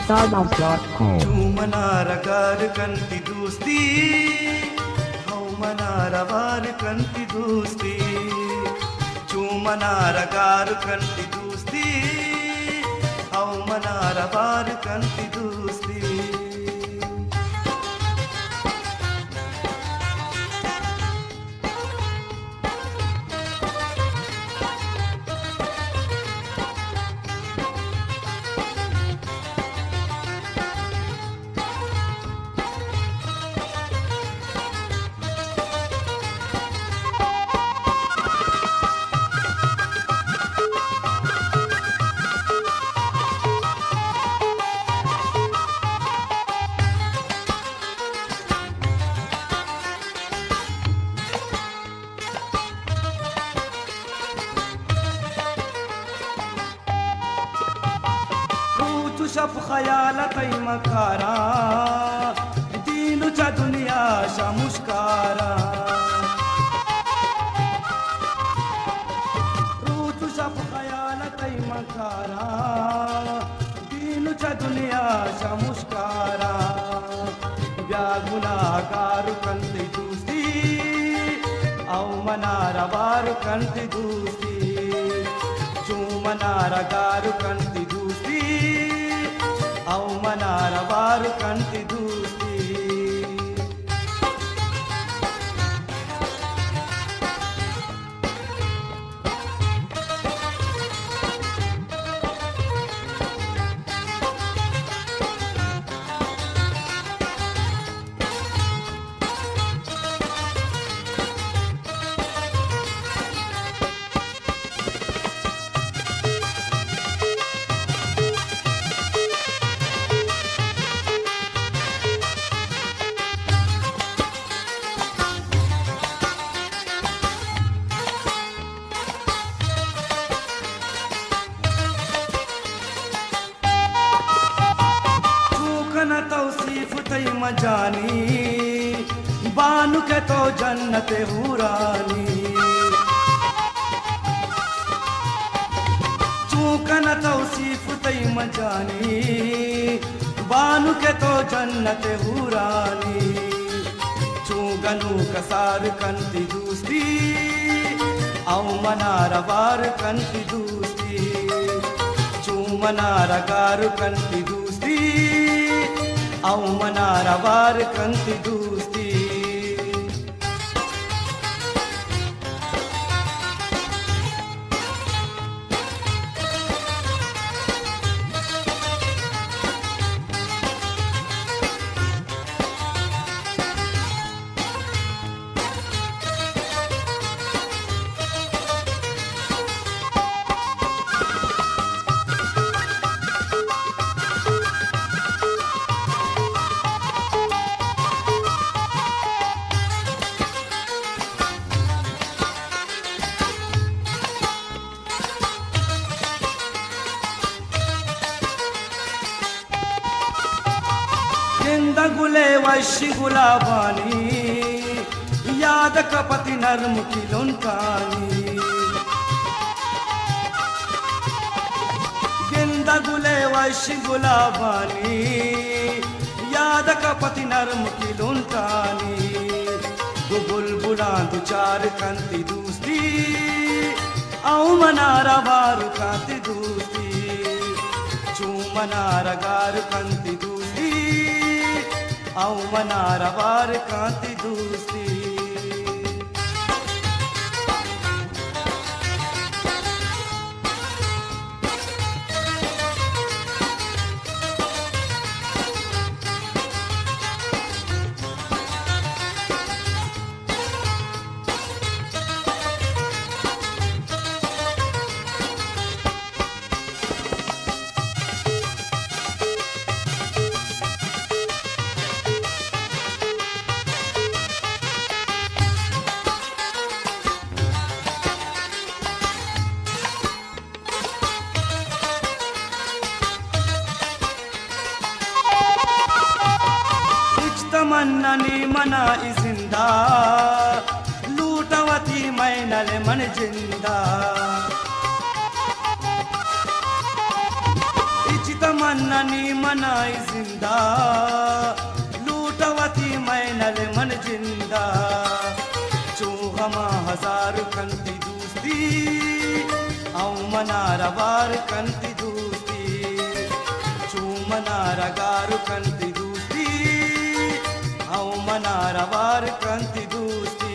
Sarnas.com. चूमनारगार कंति दोस्ती हौ मनारवार कंति दोस्ती चूमनारगार कंति दोस्ती हौ मनारवार कंति दोस्ती शब खयालतै मकारा दीनु च दुनिया शा मुश्कारा रूतु शब खयालतै मकारा दीनु च दुनिया शा मुश्कारा व्यागुनागारु कंति दोस्ती औ मनारवारु कंति दोस्ती चूमनारगारु कंति दोस्ती औ मनारवारु कंति दोस्ती तौसीफ तई मजानी बानु के तो जन्नत हुरानी चूकन तौसीफ तई मजानी बानु के तो जन्नत हुरानी चूगनु कसार कंति दोस्ती औ मनारवार कंति दोस्ती चूमनारगार कंति दोस्ती औ मनारवार कंति दोस्ती गुले वैशी गुलाबानी याद कपति नर्म की लुनकानी गिंदा गुले वैशी गुलाबानी याद कपति नर्म की लुनकानी दो बुलबुला दो चार कंति दोस्ती औ मनारवार कंति दोस्ती चूमनारगार कंति दोस्ती औ मनारवार कंति दोस्ती तमन्नानी मना जिंदा लूटवती मैनल मन जिंदा इचित तमन्ना नी मनाई जिंदा लूटवती मैनल मन जिंदा चूहमा हजार कंती दूस्ती औ मनारा बार कंती दूस्ती चूमनारा गारू कंती दूस्ती औ मनारा बार कंती दूस्ती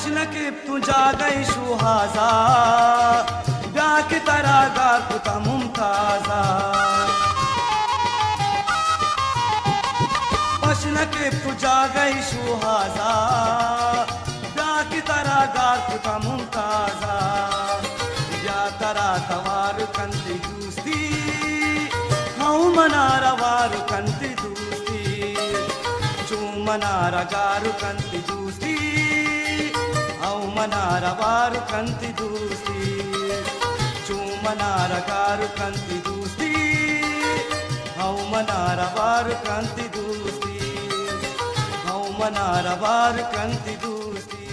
नकीब तू जा गई सुहाजा ब्याह की तरह गाकुता मुमताजा नकीब तू जा गई सुहाजा ब्याह की तरह गाकुता मुमताजा या तरा तवार कंती दूस्ती हाँ मनारा वार कंती दूस्ती चूमनारा गारू कंती दूस्ती औ मनारा वार कंती दूस्ती चूमनारा गारू कंती दूस्ती औ मनारा वार कंती दूस्ती औ मनारा वार कंती दूस्ती